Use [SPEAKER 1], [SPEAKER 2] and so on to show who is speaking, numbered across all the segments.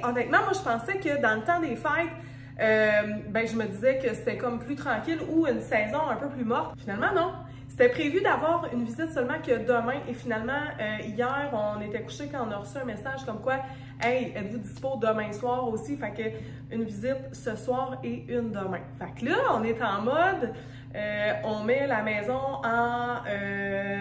[SPEAKER 1] honnêtement, moi, je pensais que dans le temps des fêtes, ben, je me disais que c'était comme plus tranquille ou une saison un peu plus morte. Finalement, non. C'était prévu d'avoir une visite seulement que demain et finalement, hier, on était couchés quand on a reçu un message comme quoi « Hey, êtes-vous dispo demain soir aussi? » Fait que une visite ce soir et une demain. Fait que là, on est en mode, on met la maison en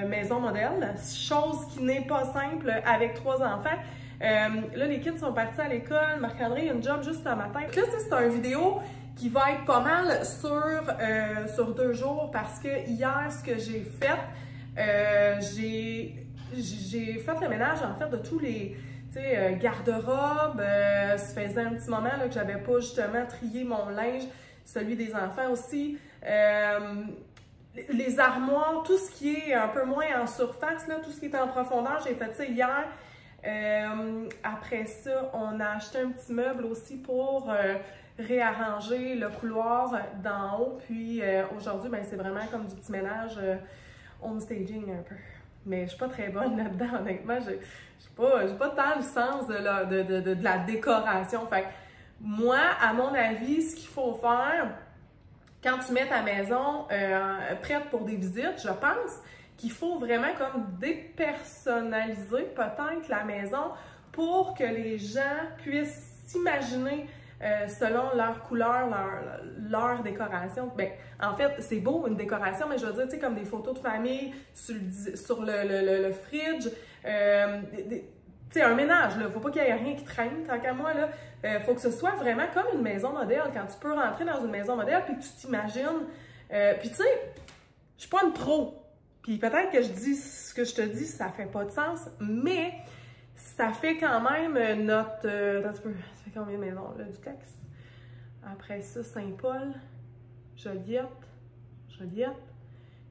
[SPEAKER 1] maison modèle, chose qui n'est pas simple avec 3 enfants. Là, les kids sont partis à l'école, Marc-André a une job juste ce matin. Là, c'est une vidéo qui va être pas mal sur 2 jours parce que hier, ce que j'ai fait, j'ai fait le ménage en fait de tous les garde-robes. Ça faisait un petit moment là, que j'avais pas justement trié mon linge, celui des enfants aussi. Les armoires, tout ce qui est un peu moins en surface, là, tout ce qui est en profondeur, j'ai fait ça hier. Après ça, on a acheté un petit meuble aussi pour réarranger le couloir d'en haut. Puis aujourd'hui, ben, c'est vraiment comme du petit ménage home staging un peu. Mais je suis pas très bonne là-dedans, honnêtement. J'ai pas tant le sens de la décoration. Fait que moi, à mon avis, ce qu'il faut faire quand tu mets ta maison prête pour des visites, je pense qu'il faut vraiment comme dépersonnaliser peut-être la maison pour que les gens puissent s'imaginer selon leur couleur, leur décoration. Ben, en fait, c'est beau une décoration, mais je veux dire, tu sais, comme des photos de famille sur le fridge, tu sais, un ménage, là, faut pas qu'il y ait rien qui traîne, tant qu'à moi, là. Faut que ce soit vraiment comme une maison modèle, quand tu peux rentrer dans une maison modèle, puis que tu t'imagines. Puis tu sais, je suis pas une pro, puis peut-être que je dis ce que je te dis, ça fait pas de sens, mais ça fait quand même notre... ça fait combien de maisons, là, du texte? Après ça, Saint-Paul, Joliette,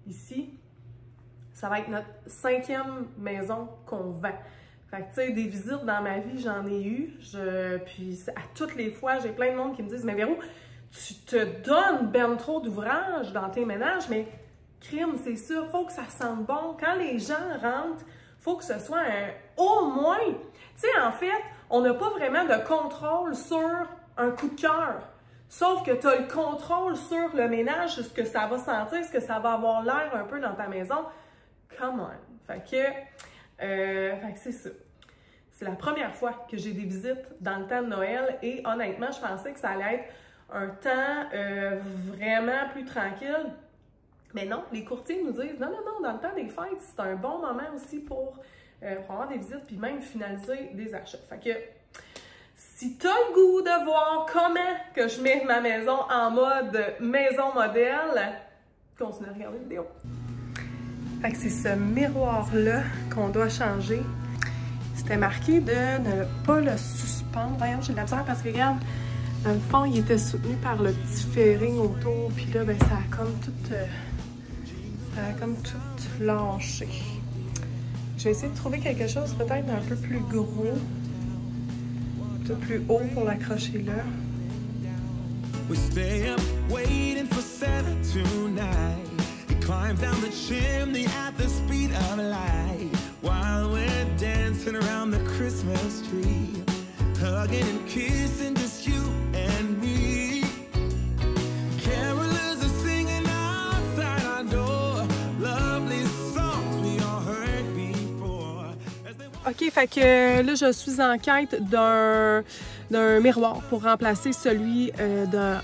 [SPEAKER 1] ici. Ça va être notre 5e maison qu'on vend. Fait que, tu sais, des visites dans ma vie, j'en ai eu. Puis à toutes les fois, j'ai plein de monde qui me disent « Mais Véro, tu te donnes ben trop d'ouvrages dans tes ménages, mais crime, c'est sûr, faut que ça sente bon. Quand les gens rentrent, faut que ce soit au moins... » Tu sais, en fait, on n'a pas vraiment de contrôle sur un coup de cœur. Sauf que tu as le contrôle sur le ménage, ce que ça va sentir, ce que ça va avoir l'air un peu dans ta maison. Come on! Fait que c'est ça. C'est la première fois que j'ai des visites dans le temps de Noël et honnêtement, je pensais que ça allait être un temps vraiment plus tranquille. Mais non, les courtiers nous disent non, dans le temps des fêtes, c'est un bon moment aussi pour avoir des visites puis même finaliser des achats. Fait que si tu as le goût de voir comment que je mets ma maison en mode maison modèle, continue à regarder la vidéo. Fait que c'est ce miroir-là qu'on doit changer. C'était marqué de ne pas le suspendre. Voyons, j'ai de la misère parce que regarde, dans le fond, il était soutenu par le petit fairing autour. Puis là, ben, ça a comme tout lâché. Je vais essayer de trouver quelque chose peut-être d'un peu plus gros, un peu plus haut pour l'accrocher là. We stay up waiting for Santa tonight. He climbs down the chimney at the speed of light while we're dancing around the Christmas tree, hugging and kissing just you and me. Carolers are singing outside our door, lovely songs we all heard before. OK, fait que là, je suis en quête d'un miroir pour remplacer celui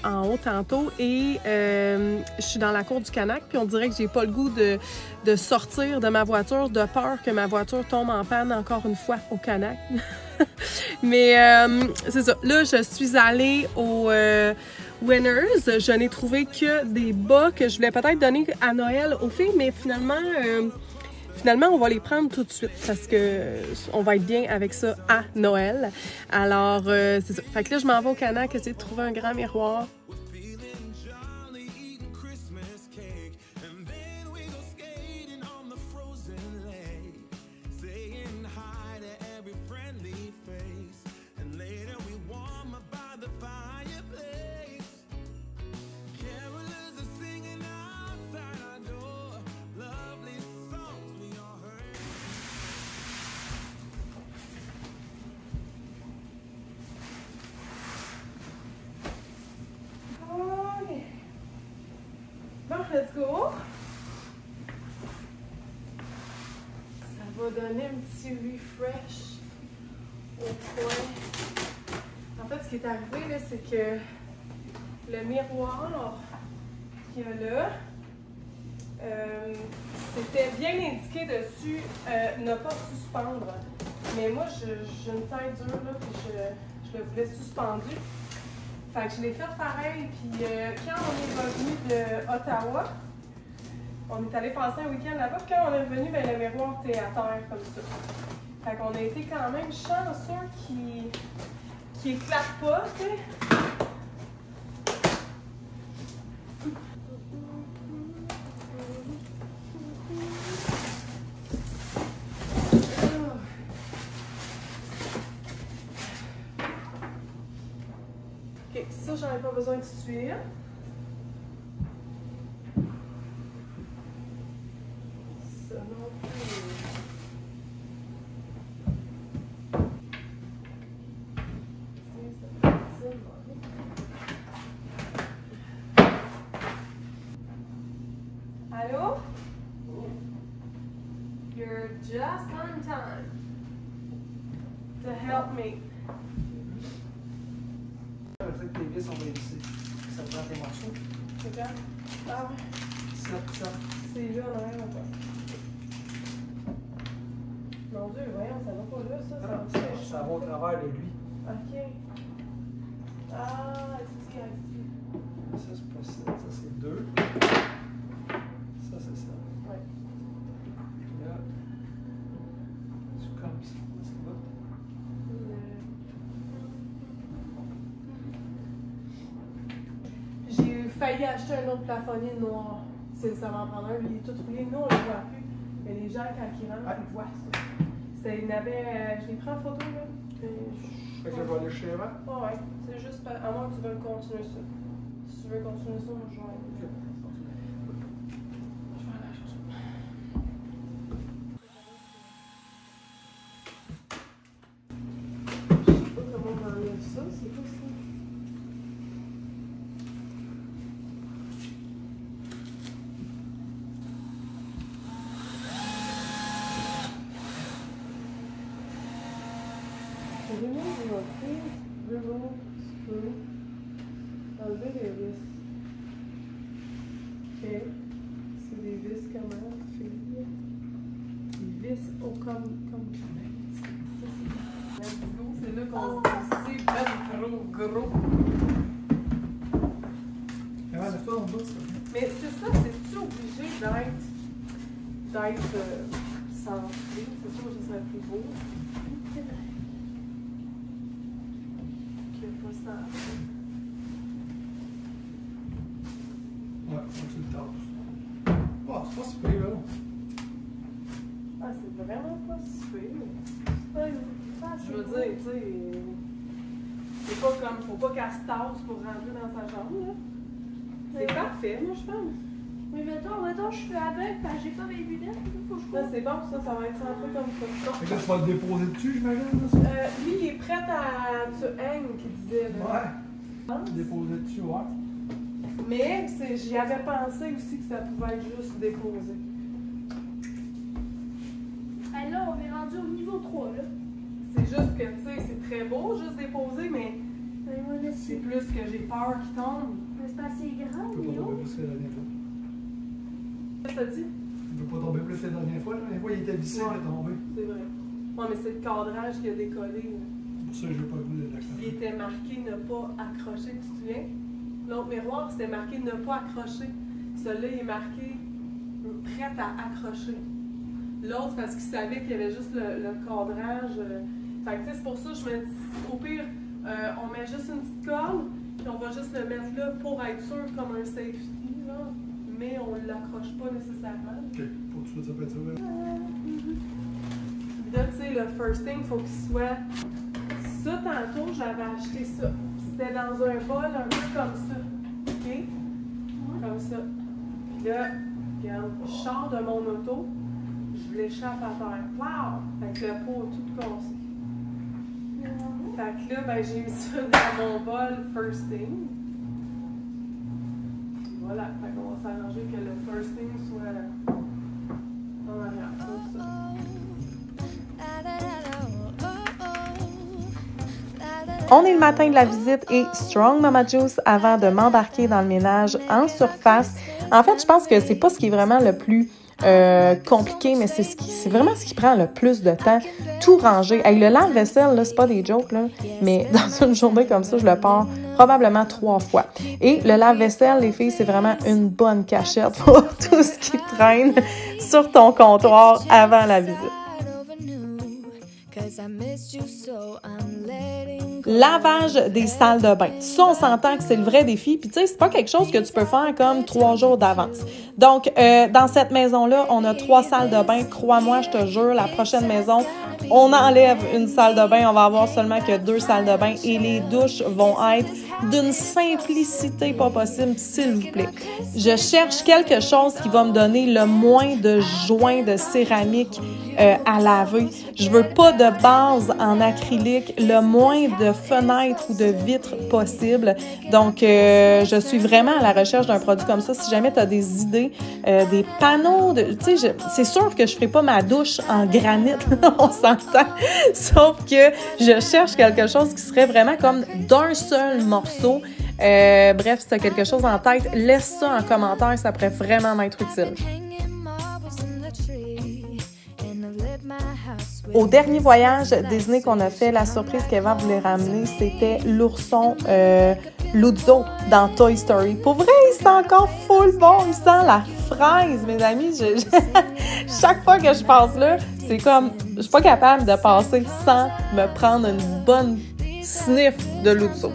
[SPEAKER 1] en haut tantôt et je suis dans la cour du Canac puis on dirait que j'ai pas le goût de sortir de ma voiture de peur que ma voiture tombe en panne encore une fois au Canac. Mais c'est ça, là je suis allée au Winners, je n'ai trouvé que des bas que je voulais peut-être donner à Noël aux filles, mais finalement, on va les prendre tout de suite parce qu'on va être bien avec ça à Noël. Alors, c'est ça. Fait que là, je m'en vais au Canac essayer de trouver un grand miroir. let's go! Ça va donner un petit refresh au point. En fait, ce qui est arrivé, là, c'est que le miroir qu'il y a là, c'était bien indiqué dessus, ne pas suspendre. Mais moi, j'ai une taille dure, là, puis je le voulais suspendu. Fait que je l'ai fait pareil, puis quand on est revenu de Ottawa, on est allé passer un week-end là-bas, puis quand on est revenu, ben, le miroir était à terre comme ça. Fait qu'on a été quand même chanceux qu'il éclate pas, tu sais. Ok, ça, j'en ai pas besoin de suite. Ça non plus. Allô? You're just on time to help me.
[SPEAKER 2] Avec tes vis, on va visser. Ça prend tes morceaux.
[SPEAKER 1] C'est quand? Ah ouais.
[SPEAKER 2] Ça.
[SPEAKER 1] C'est là, en arrière, encore. Mon Dieu, voyons, ça va pas là, ça.
[SPEAKER 2] Ça va au travers de lui.
[SPEAKER 1] Ok. Ah, ici.
[SPEAKER 2] Ça, c'est pas ça. Ça, c'est 2. Ça, c'est ça.
[SPEAKER 1] Ouais.
[SPEAKER 2] Puis là, tu comme ça. Ça va?
[SPEAKER 1] J'ai failli acheter un autre plafonnier noir. Ça va en prendre un, il est tout roulé. Nous, on ne le voit plus. Mais les gens, quand ils rentrent, ils voient ça. Il n'avait. Je l'ai pris en photo, là.
[SPEAKER 2] Fait que je vais aller chez moi.
[SPEAKER 1] Oh, ouais. C'est juste à moins que tu veuilles continuer ça. Si tu veux continuer ça, moi, je vais aller. Je vais aller acheter ça. Je sais pas comment on enlève ça. C'est quoi ça? Remove screw. Enlever les vis. Ok. C'est des vis comment, fille? Des vis comme. C'est là qu'on c'est pas gros. Mais c'est ça, c'est-tu obligé d'être centré? C'est sûr que ça serait plus beau.
[SPEAKER 2] Ouais, tu le tasses. Oh, c'est pas si pire, là.
[SPEAKER 1] Ah, c'est vraiment pas si pire. Je veux dire, tu sais, c'est pas comme, faut pas qu'elle se tasse pour rentrer dans sa chambre, là. C'est parfait, moi, je pense.
[SPEAKER 3] Mais mettons, je suis aveugle, parce que j'ai pas mes lunettes, faut que je
[SPEAKER 1] Là, c'est bon, ça va être centré comme ça.
[SPEAKER 2] Fait que là, tu vas le déposer dessus, j'imagine, là?
[SPEAKER 1] Lui, il est prêt à tu hang, qu'il disait, là.
[SPEAKER 2] Ouais. Déposer dessus, ouais.
[SPEAKER 1] Mais j'y avais pensé aussi que ça pouvait être juste déposé.
[SPEAKER 3] Hey, là, on est rendu au niveau 3, là.
[SPEAKER 1] C'est juste que, tu sais, c'est très beau, juste déposé, mais c'est plus que j'ai peur qu'il tombe.
[SPEAKER 3] Mais c'est pas assez grand,
[SPEAKER 2] Tu peux pas
[SPEAKER 3] Léo.
[SPEAKER 2] tomber plus que la dernière fois.
[SPEAKER 1] Qu'est-ce que ça dit?
[SPEAKER 2] Tu peux pas tomber plus que la dernière fois. La dernière fois, il était vissé, il est tombé.
[SPEAKER 1] C'est vrai. Ouais, mais c'est le cadrage qui a décollé. Là.
[SPEAKER 2] C'est pour ça que je n'ai pas le goût de
[SPEAKER 1] Il
[SPEAKER 2] l'accrocher.
[SPEAKER 1] était marqué ne pas accrocher, tu te souviens? L'autre miroir, c'était marqué ne pas accrocher. Celui-là, il est marqué prêt à accrocher. L'autre, parce qu'il savait qu'il y avait juste le cadrage. Fait que, tu sais, c'est pour ça que je me dis, au pire, on met juste une petite corde, puis on va juste le mettre là pour être sûr, comme un safety, là. Mais on ne l'accroche pas nécessairement.
[SPEAKER 2] Ok, pour tout de suite, ça peut être ça.
[SPEAKER 1] Puis là, tu sais, le first thing, il faut qu'il soit. Ça, tantôt, j'avais acheté ça. C'était dans un bol un peu comme ça. OK? Comme ça. Puis là, regarde, je sors de mon auto, je l'échappe à terre. Wow! Fait que le pot tout cassé. Fait que là, ben, j'ai mis ça dans mon bol first thing. Voilà, fait qu'on va s'arranger que le first thing soit en arrière, comme ça. On est le matin de la visite et Strong Mama Juice avant de m'embarquer dans le ménage en surface. En fait, je pense que c'est pas ce qui est vraiment le plus compliqué, mais c'est vraiment ce qui prend le plus de temps. Tout ranger. Avec le lave-vaisselle, là, c'est pas des jokes, là, mais dans une journée comme ça, je le pars probablement 3 fois. Et le lave-vaisselle, les filles, c'est vraiment une bonne cachette pour tout ce qui traîne sur ton comptoir avant la visite. Lavage des salles de bain. Ça, on s'entend que c'est le vrai défi. Puis, tu sais, c'est pas quelque chose que tu peux faire comme 3 jours d'avance. Donc, dans cette maison-là, on a 3 salles de bain. Crois-moi, je te jure, la prochaine maison, on enlève une salle de bain. On va avoir seulement que 2 salles de bain. Et les douches vont être d'une simplicité pas possible, s'il vous plaît. Je cherche quelque chose qui va me donner le moins de joints de céramique à laver. Je veux pas de base en acrylique, le moins de fenêtres ou de vitres possible. Donc, je suis vraiment à la recherche d'un produit comme ça. Si jamais tu as des idées, des panneaux, tu sais, c'est sûr que je ferai pas ma douche en granit, on s'entend. Sauf que je cherche quelque chose qui serait vraiment comme d'un seul morceau. Bref, si tu as quelque chose en tête, laisse ça en commentaire, ça pourrait vraiment m'être utile. Au dernier voyage Disney qu'on a fait, la surprise qu'Eva voulait ramener, c'était l'ourson Luzzo dans Toy Story. Pour vrai, il sent encore full bon, il sent la fraise, mes amis. Chaque fois que je passe là, c'est comme, je suis pas capable de passer sans me prendre une bonne sniff de Luzzo.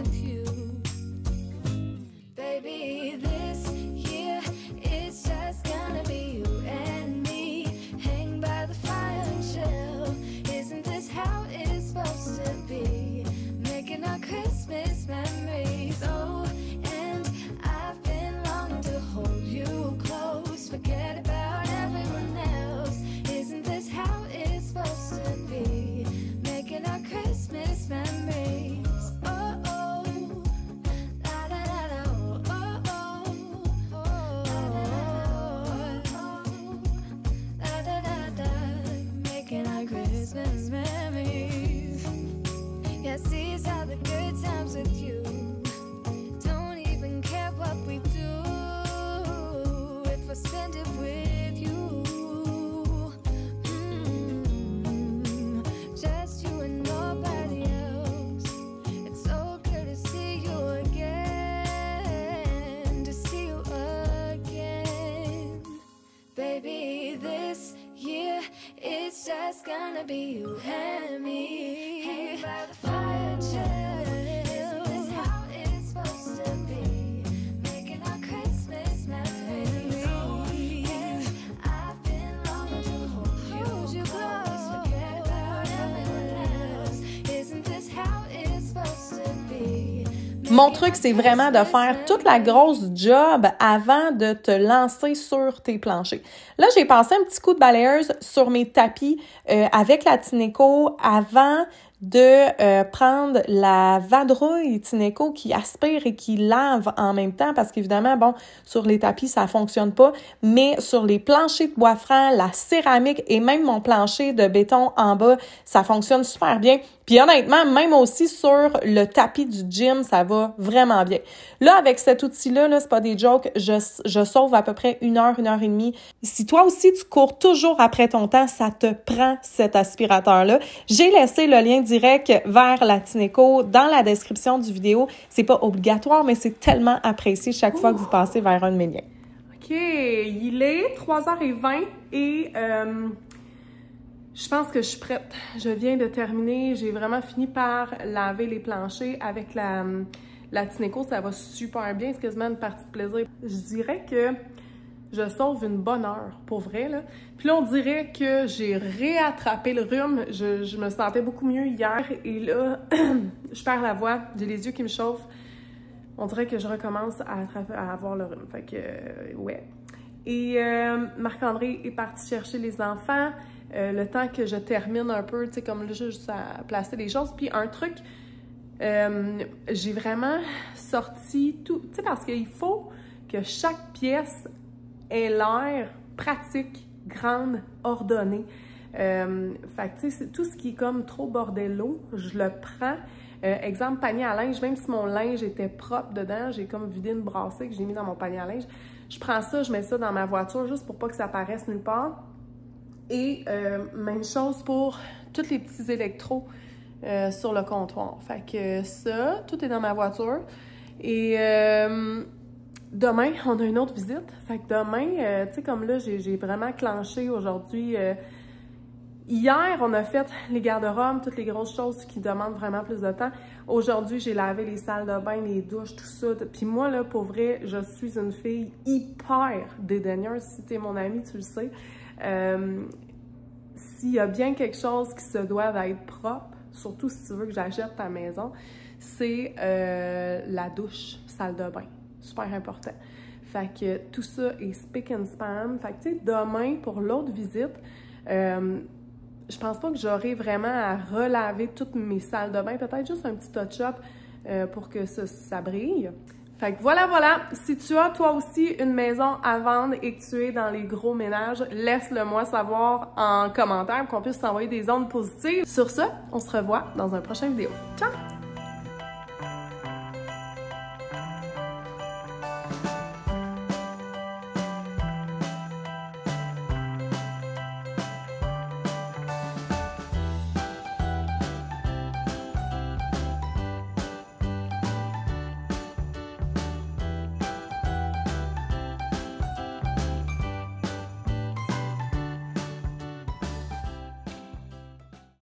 [SPEAKER 4] Just gonna be you and me. Hang by the fire chill. This is how it's supposed to be. Making our Christmas memories. And I've been longing to hold you close. Forget about everyone else. Isn't this how it's supposed to be?
[SPEAKER 1] Mon truc, c'est vraiment de faire toute la grosse job avant de te lancer sur tes planchers. Là, j'ai passé un petit coup de balayeuse sur mes tapis avec la Tineco avant de prendre la vadrouille Tineco qui aspire et qui lave en même temps parce qu'évidemment, bon, sur les tapis, ça fonctionne pas, mais sur les planchers de bois franc, la céramique et même mon plancher de béton en bas, ça fonctionne super bien. Puis honnêtement, même aussi sur le tapis du gym, ça va vraiment bien. Là, avec cet outil-là, là, c'est pas des jokes, je sauve à peu près 1 heure, 1 heure et demie. Si toi aussi, tu cours toujours après ton temps, ça te prend cet aspirateur-là. J'ai laissé le lien direct vers la Tineco dans la description du vidéo. C'est pas obligatoire, mais c'est tellement apprécié chaque fois que vous passez vers un de mes liens. OK, il est 3h20 et je pense que je suis prête. Je viens de terminer. J'ai vraiment fini par laver les planchers avec la Tineco. Ça va super bien. C'est quasiment une partie de plaisir. Je dirais que je sauve une bonne heure, pour vrai, là. Puis là, on dirait que j'ai réattrapé le rhume. Je me sentais beaucoup mieux hier. Et là, je perds la voix. J'ai les yeux qui me chauffent. On dirait que je recommence à avoir le rhume. Fait que, ouais. Et Marc-André est parti chercher les enfants. Le temps que je termine un peu, tu sais, comme là, juste à placer les choses. Puis un truc, j'ai vraiment sorti tout, tu sais, parce qu'il faut que que chaque pièce ait l'air pratique, grande, ordonnée. Fait que tu sais, tout ce qui est comme trop bordello, je le prends. Exemple, panier à linge, même si mon linge était propre dedans, j'ai comme vidé une brassée que j'ai mis dans mon panier à linge. Je prends ça, je mets ça dans ma voiture juste pour pas que ça apparaisse nulle part. Et même chose pour tous les petits électros sur le comptoir. Fait que ça, tout est dans ma voiture. Et demain, on a une autre visite. Fait que demain, tu sais, comme là, j'ai vraiment clenché aujourd'hui. Hier, on a fait les garde-robes, toutes les grosses choses qui demandent vraiment plus de temps. Aujourd'hui, j'ai lavé les salles de bain, les douches, tout ça. Puis moi, là, pour vrai, je suis une fille hyper dédaigneuse. Si t'es mon amie, tu le sais. S'il y a bien quelque chose qui se doit d'être propre, surtout si tu veux que j'achète ta maison, c'est la douche, salle de bain. Super important. Fait que tout ça est spick and span. Fait que tu sais, demain, pour l'autre visite, je pense pas que j'aurai vraiment à relaver toutes mes salles de bain. Peut-être juste un petit touch-up pour que ça brille. Fait que voilà. Si tu as toi aussi une maison à vendre et que tu es dans les gros ménages, laisse-le moi savoir en commentaire pour qu'on puisse t'envoyer des ondes positives. Sur ce, on se revoit dans un prochain vidéo. Ciao!